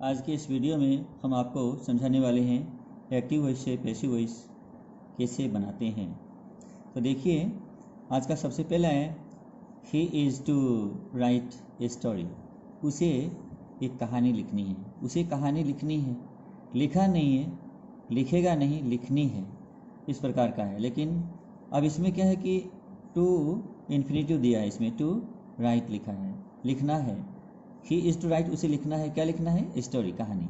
आज के इस वीडियो में हम आपको समझाने वाले हैं एक्टिव वॉइस से पैसिव वॉइस कैसे बनाते हैं। तो देखिए, आज का सबसे पहला है he is to write a story. उसे एक कहानी लिखनी है, उसे कहानी लिखनी है, लिखा नहीं है, लिखेगा नहीं, लिखनी है, इस प्रकार का है। लेकिन अब इसमें क्या है कि टू इन्फिनेटिव दिया है, इसमें टू राइट लिखा है, लिखना है। ही इज़ टू राइट, उसे लिखना है, क्या लिखना है? स्टोरी, कहानी।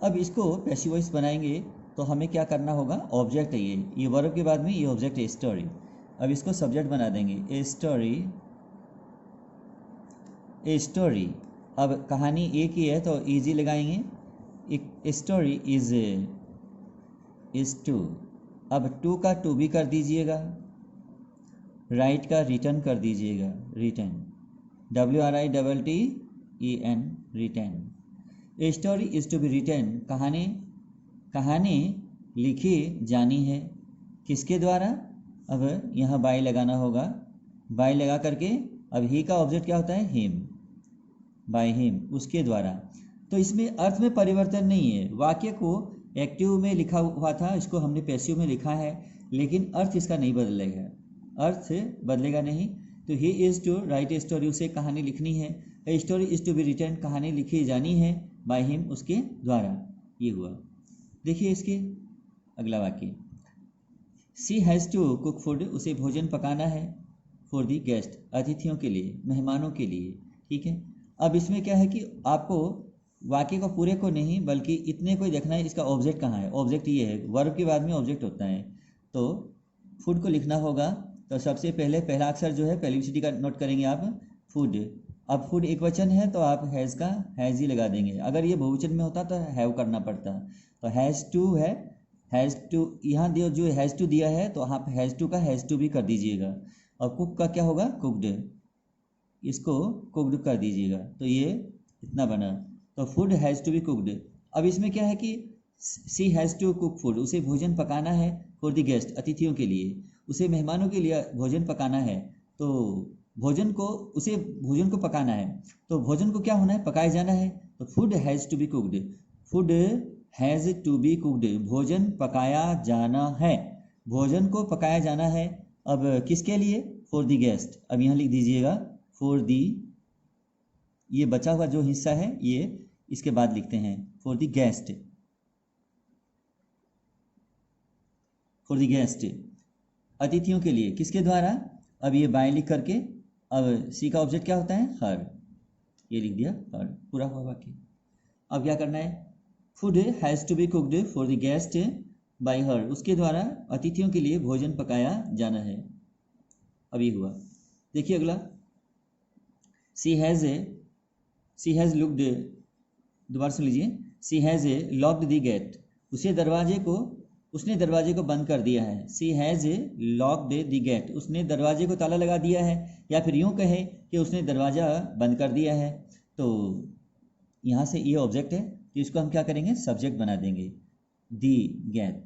अब इसको पैसिव वॉइस बनाएंगे तो हमें क्या करना होगा? ऑब्जेक्ट है ये वर्ब के बाद में ये ऑब्जेक्ट है स्टोरी। अब इसको सब्जेक्ट बना देंगे, ए स्टोरी, ए स्टोरी। अब कहानी एक ही है तो इजी लगाएंगे, एक स्टोरी इज टू। अब टू का टू भी कर दीजिएगा, राइट का रिटर्न कर दीजिएगा, return, WRITTEN, return. A story is to be return, कहानी लिखी जानी है। किसके द्वारा? अब यहाँ बाय लगाना होगा, बाय लगा करके अब ही का ऑब्जेक्ट क्या होता है? हिम, बाय हिम, उसके द्वारा। तो इसमें अर्थ में परिवर्तन नहीं है। वाक्य को एक्टिव में लिखा हुआ था, इसको हमने पैसिव में लिखा है, लेकिन अर्थ इसका नहीं बदलेगा, अर्थ बदलेगा नहीं। तो he is to write a story, उसे कहानी लिखनी है। A story is to be written, कहानी लिखी जानी है, बाय हिम, उसके द्वारा। ये हुआ। देखिए इसके अगला वाक्य, सी हैज़ टू कुक फूड, उसे भोजन पकाना है, फॉर दी गेस्ट, अतिथियों के लिए, मेहमानों के लिए। ठीक है। अब इसमें क्या है कि आपको वाक्य को पूरे को नहीं बल्कि इतने को ही देखना है, इसका ऑब्जेक्ट कहाँ है। ऑब्जेक्ट ये है, वर्ब के बाद में ऑब्जेक्ट होता है। तो फूड को लिखना होगा, तो सबसे पहले पहला अक्षर जो है पहली सिटी का नोट करेंगे आप, फूड। अब फूड एक वचन है तो आप हैज़ का हैज़ ही लगा देंगे। अगर ये बहुवचन में होता तो हैव करना पड़ता। तो हैज़ टू है, हैज़ टू यहाँ दिया, जो हैज़ टू दिया है तो आप हैज़ टू का हैज़ टू भी कर दीजिएगा। और कुक का क्या होगा? कुकड, इसको कुकड कर दीजिएगा। तो ये इतना बना। तो food has to be cooked. अब इसमें क्या है कि she has to cook food, उसे भोजन पकाना है, फॉर द गेस्ट, अतिथियों के लिए, उसे मेहमानों के लिए भोजन पकाना है। तो भोजन को पकाना है, तो भोजन को क्या होना है? पकाया जाना है। तो food has to be cooked, food has to be cooked, भोजन पकाया जाना है, भोजन को पकाया जाना है। अब किसके लिए? For the guest. अब यहाँ लिख दीजिएगा फॉर दी, ये बचा हुआ जो हिस्सा है ये इसके बाद लिखते हैं, for the guest, for the guest, अतिथियों के लिए। किसके द्वारा? अब ये बाय लिख करके, अब सी का ऑब्जेक्ट क्या होता है? हर, ये लिख दिया, हर, पूरा हुआ वाक्य। अब क्या करना है? Food has to be cooked for the guest by her, उसके द्वारा अतिथियों के लिए भोजन पकाया जाना है। अब ये हुआ। देखिए अगला, सी हैज़ लुक्ड, दोबारा सुन लीजिए, सी हैज़ लॉक्ड द गेट, उसने दरवाजे को बंद कर दिया है। सी हैज़ लॉक्ड द गेट, उसने दरवाजे को ताला लगा दिया है, या फिर यूँ कहे कि उसने दरवाज़ा बंद कर दिया है। तो यहाँ से ये ऑब्जेक्ट है, तो इसको हम क्या करेंगे? सब्जेक्ट बना देंगे, दी गेट,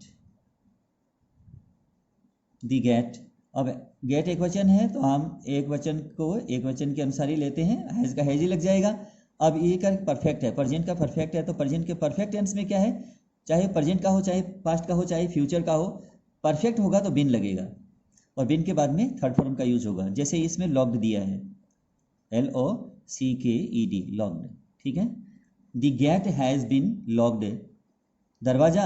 दी गेट। अब गेट एक वचन है तो हम एक वचन को एक वचन के अनुसार ही लेते हैं, हैज़ का हैज़ ही लग जाएगा। अब ये का परफेक्ट है, प्रेजेंट का परफेक्ट है, तो प्रेजेंट के परफेक्ट टेंस में क्या है? चाहे प्रेजेंट का हो, चाहे पास्ट का हो, चाहे फ्यूचर का हो, परफेक्ट होगा तो बिन लगेगा, और बिन के बाद में थर्ड फॉर्म का यूज होगा। जैसे इसमें लॉक्ड दिया है, LOCKED, लॉक्ड। ठीक है। The gate has been locked, दरवाज़ा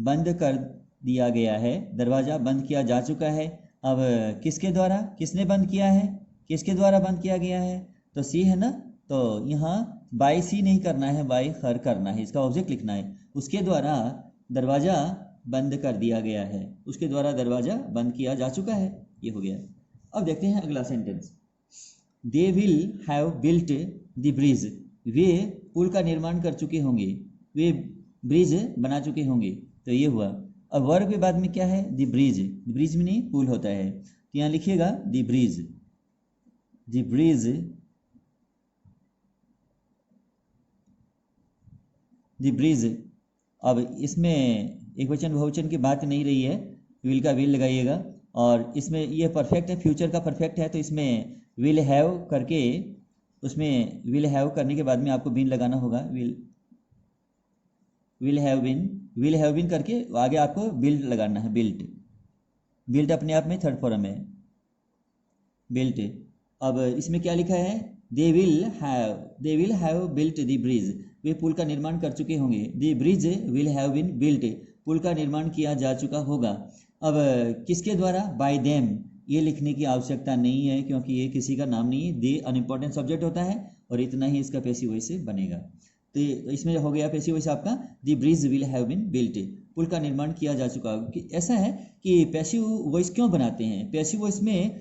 बंद कर दिया गया है, दरवाज़ा बंद किया जा चुका है। अब किसके द्वारा? किसने बंद किया है? किसके द्वारा बंद किया गया है? तो सी है ना, तो यहाँ बाय सी नहीं करना है, बाय हर करना है, इसका ऑब्जेक्ट लिखना है। उसके द्वारा दरवाज़ा बंद कर दिया गया है, उसके द्वारा दरवाज़ा बंद किया जा चुका है। ये हो गया। अब देखते हैं अगला sentence, they will have built the bridge, वे पुल का निर्माण कर चुके होंगे, वे ब्रिज बना चुके होंगे। तो ये हुआ। अब वर्ब के बाद में क्या है? द ब्रिज, द ब्रिज में नहीं पुल होता है, तो यहाँ लिखिएगा the bridge, the bridge, the bridge. अब इसमें एक वचन बहुवचन की बात नहीं रही है, विल का विल लगाइएगा। और इसमें ये परफेक्ट है, फ्यूचर का परफेक्ट है, तो इसमें विल हैव करके, उसमें विल हैव करने के बाद में आपको बिन लगाना होगा, विल विल हैव बीन करके आगे आपको बिल्ट लगाना है, बिल्ट अपने आप में थर्ड फॉर्म है, बिल्ट। अब इसमें क्या लिखा है, they will have built the bridge, वे पुल का निर्माण कर चुके होंगे। The bridge will have been built, पुल का निर्माण किया जा चुका होगा। अब किसके द्वारा, बाय देम, ये लिखने की आवश्यकता नहीं है क्योंकि ये किसी का नाम नहीं है, दे अनइम्पॉर्टेंट सब्जेक्ट होता है और इतना ही इसका पैसिव वॉइस से बनेगा। तो इसमें हो गया पैसिव वॉइस आपका, the bridge will have been built, पुल का निर्माण किया जा चुका होगा। ऐसा है कि पैसिव वॉइस क्यों बनाते हैं, पैसिव वॉइस में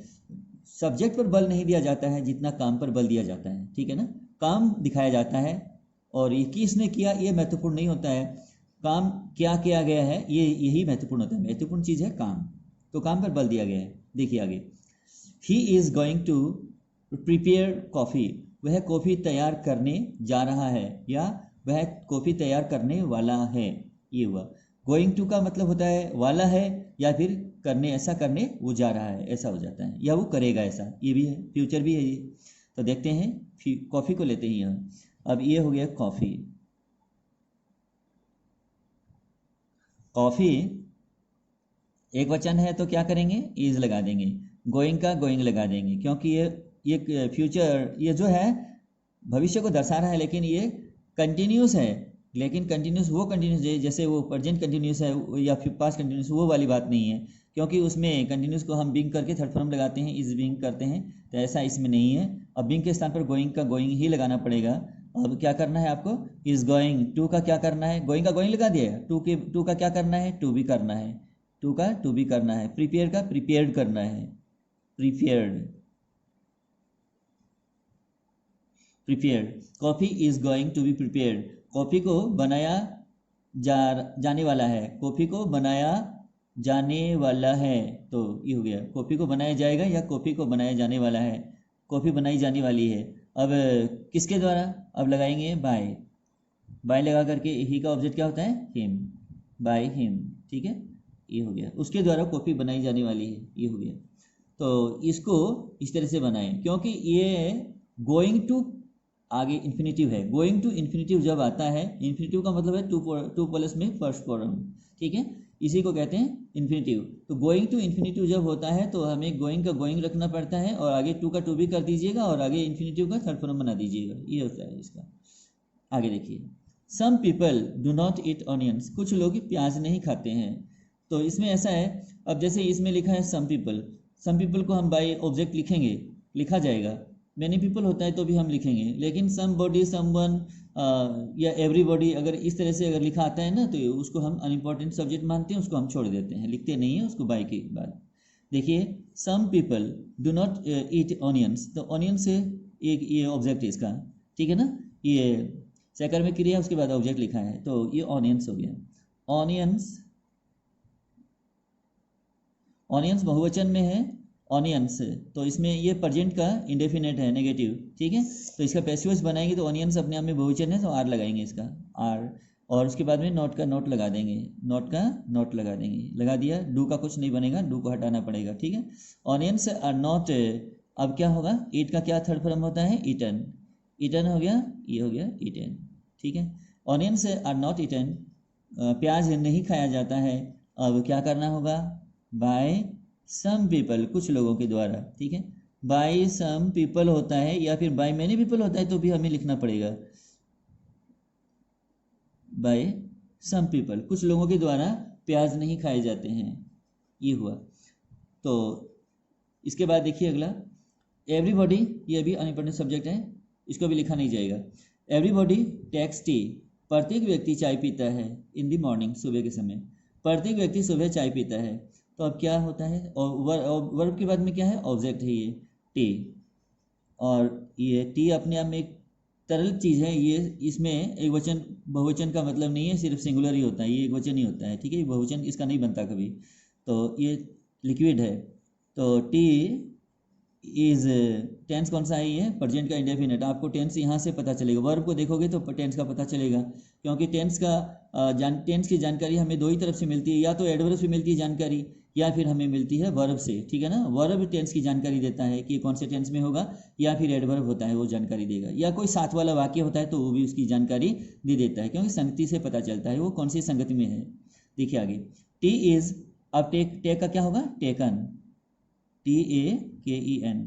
सब्जेक्ट पर बल नहीं दिया जाता है जितना काम पर बल दिया जाता है, ठीक है ना, काम दिखाया जाता है और ये किसने किया ये महत्वपूर्ण नहीं होता है, काम क्या किया गया है ये यही महत्वपूर्ण होता है। महत्वपूर्ण चीज़ है काम, तो काम पर बल दिया गया है। देखिए आगे, he is going to prepare coffee, वह कॉफ़ी तैयार करने जा रहा है या वह कॉफ़ी तैयार करने वाला है, ये हुआ। गोइंग टू का मतलब होता है वाला है या फिर करने, ऐसा करने वो जा रहा है ऐसा हो जाता है, या वो करेगा ऐसा, ये भी है, फ्यूचर भी है ये। तो देखते हैं कॉफ़ी को लेते हैं यहाँ। अब ये हो गया कॉफ़ी, कॉफ़ी एक वचन है तो क्या करेंगे, इज लगा देंगे, गोइंग का गोइंग लगा देंगे क्योंकि ये फ्यूचर, ये जो है भविष्य को दर्शा रहा है लेकिन ये कंटिन्यूस है, लेकिन कंटिन्यूस वो कंटिन्यूस जैसे वो प्रेजेंट कंटिन्यूस है या फिर पास्ट कंटिन्यूस, वो वाली बात नहीं है क्योंकि उसमें कंटिन्यूस को हम बीइंग करके थर्ड फॉर्म लगाते हैं, इज बीइंग करते हैं, तो ऐसा इसमें नहीं है। अब बीइंग के स्थान पर गोइंग का गोइंग ही लगाना पड़ेगा। अब क्या करना है आपको, इज गोइंग, टू का क्या करना है, गोइंग का गोइंग लगा दिया, टू का क्या करना है, टू भी करना है, टू का टू भी करना है, प्रिपेयर का प्रिपेयर्ड करना है, prepared. Coffee is going to be prepared, coffee को बनाया जाने वाला है, कॉफ़ी को बनाया जाने वाला है, तो ये हो गया, कॉफ़ी को बनाया जाएगा या कॉफ़ी को बनाया जाने वाला है, कॉफ़ी बनाई जाने वाली है। अब किसके द्वारा, अब लगाएंगे बाय लगा करके, ही का ऑब्जेक्ट क्या होता है, हिम, बाय हिम, ठीक है, ये हो गया, उसके द्वारा कॉफ़ी बनाई जाने वाली है, ये हो गया। तो इसको इस तरह से बनाएं क्योंकि ये गोइंग टू आगे इन्फिनेटिव है, गोइंग टू इन्फिनेटिव जब आता है, इन्फिनेटिव का मतलब है टू प्लस में फर्स्ट फॉर्म, ठीक है, इसी को कहते हैं इन्फिनेटिव। तो गोइंग टू इन्फिनेटिव जब होता है तो हमें गोइंग का गोइंग रखना पड़ता है और आगे टू का टू भी कर दीजिएगा और आगे इन्फिनेटिव का थर्ड फॉर्म बना दीजिएगा, ये होता है इसका। आगे देखिए, some people do not eat onions, कुछ लोग प्याज नहीं खाते हैं। तो इसमें ऐसा है, अब जैसे इसमें लिखा है सम पीपल को हम बाय ऑब्जेक्ट लिखेंगे, लिखा जाएगा, मैनी पीपल होता है तो भी हम लिखेंगे, लेकिन समबॉडी, समवन या एवरीबॉडी अगर इस तरह से अगर लिखा आता है ना तो उसको हम अनइम्पॉर्टेंट सब्जेक्ट मानते हैं, उसको हम छोड़ देते हैं, लिखते नहीं है उसको बाय के बाद। देखिए, some people do not eat onions, तो ऑनियन से एक ये ऑब्जेक्ट है इसका, ठीक है ना, ये सेकंड में क्रिया उसके बाद ऑब्जेक्ट लिखा है, तो ये ऑनियंस हो गया। ऑनियंस बहुवचन में है, ऑनियंस, तो इसमें ये प्रेजेंट का इंडेफिनेट है, नेगेटिव, ठीक है, तो इसका पैसिव वॉइस बनाएंगे तो ऑनियंस अपने आप में बहुवचन है तो आर लगाएंगे इसका, आर, और उसके बाद में नॉट का नॉट लगा देंगे, नॉट का नॉट लगा देंगे, लगा दिया, डू का कुछ नहीं बनेगा, डू को हटाना पड़ेगा, ठीक है। ऑनियंस आर नॉट, अब क्या होगा, ईट का क्या थर्ड फॉर्म होता है, ईटन, ईटन हो गया, ये हो गया ईटन, ठीक है। ऑनियंस आर नॉट ईटन, प्याज नहीं खाया जाता है, अब क्या करना होगा, बाय सम पीपल, कुछ लोगों के द्वारा, ठीक है, बाय सम पीपल होता है या फिर बाय मैनी पीपल होता है तो भी हमें लिखना पड़ेगा, बाय सम पीपल, कुछ लोगों के द्वारा प्याज नहीं खाए जाते हैं, ये हुआ। तो इसके बाद देखिए अगला, एवरीबॉडी, ये भी अनइम्पोर्टेंट सब्जेक्ट है, इसको भी लिखा नहीं जाएगा। एवरीबॉडी टेक्स टी, प्रत्येक व्यक्ति चाय पीता है, इन द मॉर्निंग, सुबह के समय, प्रत्येक व्यक्ति सुबह चाय पीता है, तो अब क्या होता है, और वर्ब के बाद में क्या है, ऑब्जेक्ट है ये टी, और ये टी अपने आप में एक तरल चीज़ है, ये इसमें एक वचन बहुवचन का मतलब नहीं है, सिर्फ सिंगुलर ही होता है, ये एक वचन ही होता है, ठीक है, बहुवचन इसका नहीं बनता कभी, तो ये लिक्विड है। तो टी इज, टेंस कौन सा है, ये प्रेजेंट का इंडेफिनेट, आपको टेंस यहाँ से पता चलेगा, वर्ब को देखोगे तो टेंस का पता चलेगा क्योंकि टेंस की जानकारी हमें दो ही तरफ से मिलती है, या तो एडवर्ब से मिलती है जानकारी या फिर हमें मिलती है वर्ब से, ठीक है ना। वर्ब टेंस की जानकारी देता है कि कौन से टेंस में होगा, या फिर एडवर्ब होता है वो जानकारी देगा, या कोई साथ वाला वाक्य होता है तो वो भी उसकी जानकारी दे देता है, क्योंकि संगति से पता चलता है वो कौन सी संगति में है। देखिए आगे, टी इज, अब टेक का क्या होगा, taken, TAKEN,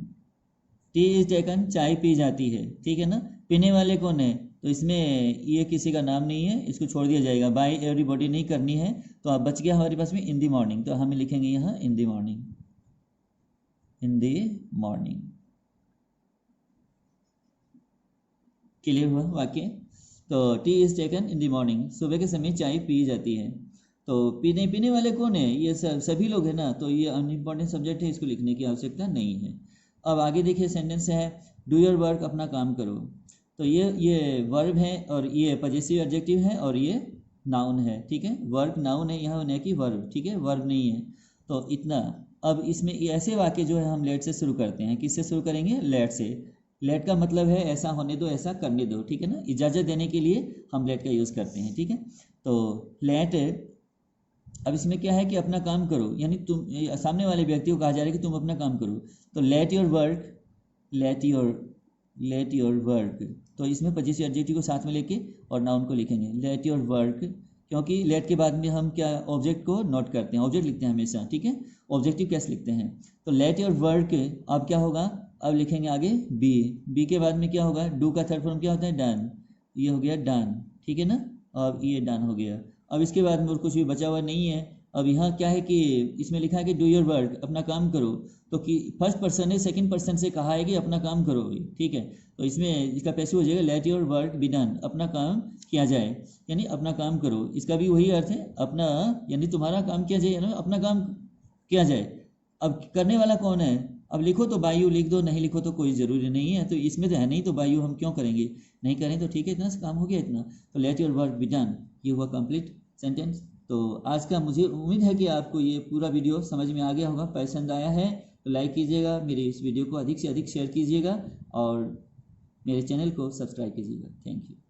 T is taken, चाय पी जाती है, ठीक है ना। पीने वाले कौन है, तो इसमें ये किसी का नाम नहीं है, इसको छोड़ दिया जाएगा, बाय एवरीबॉडी नहीं करनी है। तो अब बच गया हमारे पास में इन दी मॉर्निंग, तो हम लिखेंगे यहाँ इन दी मॉर्निंग, इन दी मॉर्निंग। क्लियर हुआ वाक्य। तो T is taken in the morning, सुबह के समय चाय पी जाती है। तो पीने वाले कौन है, ये सभी लोग हैं ना, तो ये अनइम्पॉर्टेंट सब्जेक्ट है, इसको लिखने की आवश्यकता नहीं है। अब आगे देखिए सेंटेंस है, डू योर वर्क, अपना काम करो। तो ये वर्ब है और ये पॉजेसिव एडजेक्टिव है और ये नाउन है, ठीक है। वर्क नाउन है यहाँ, न कि वर्ब, ठीक है, वर्ब नहीं है। तो इतना। अब इसमें ऐसे वाक्य जो है हम लेट से शुरू करते हैं, किससे शुरू करेंगे, लेट से। लेट का मतलब है ऐसा होने दो, ऐसा करने दो, ठीक है ना, इजाज़त देने के लिए हम लेट का यूज़ करते हैं, ठीक है। तो लेट, अब इसमें क्या है कि अपना काम करो, यानी तुम, सामने वाले व्यक्ति को कहा जा रहा है कि तुम अपना काम करो। तो let your work, let your work, तो इसमें पॉजेसिव एडजेक्टिव को साथ में लेके और नाउन को लिखेंगे, लेट योर वर्क, क्योंकि लेट के बाद में हम क्या ऑब्जेक्ट को नोट करते हैं, ऑब्जेक्ट लिखते हैं हमेशा, ठीक है, ऑब्जेक्टिव कैसे लिखते हैं। तो लेट योर वर्क, अब क्या होगा, अब लिखेंगे आगे बी के बाद में क्या होगा, डू का थर्ड फॉर्म क्या होता है, डन, ये हो गया डन, ठीक है ना, अब ये डन हो गया। अब इसके बाद में और कुछ भी बचा हुआ नहीं है। अब यहाँ क्या है कि इसमें लिखा है कि डू योर वर्क, अपना काम करो, तो कि फर्स्ट पर्सन है, सेकंड पर्सन से कहा है कि अपना काम करो, ठीक है। तो इसमें इसका पैसिव हो जाएगा, let your work be done, अपना काम किया जाए, यानी अपना काम करो, इसका भी वही अर्थ है, अपना यानी तुम्हारा काम किया जाए, यानी अपना काम किया जाए। अब करने वाला कौन है, अब लिखो तो बाई यू लिख दो, नहीं लिखो तो कोई ज़रूरी नहीं है, तो इसमें तो है नहीं, तो बाई यू हम क्यों करेंगे, नहीं करें तो ठीक है, इतना काम हो गया इतना। तो let your work be done, ये हुआ कंप्लीट सेंटेंस। तो आज का मुझे उम्मीद है कि आपको ये पूरा वीडियो समझ में आ गया होगा, पसंद आया है तो लाइक कीजिएगा, मेरे इस वीडियो को अधिक से अधिक शेयर कीजिएगा और मेरे चैनल को सब्सक्राइब कीजिएगा। Thank you.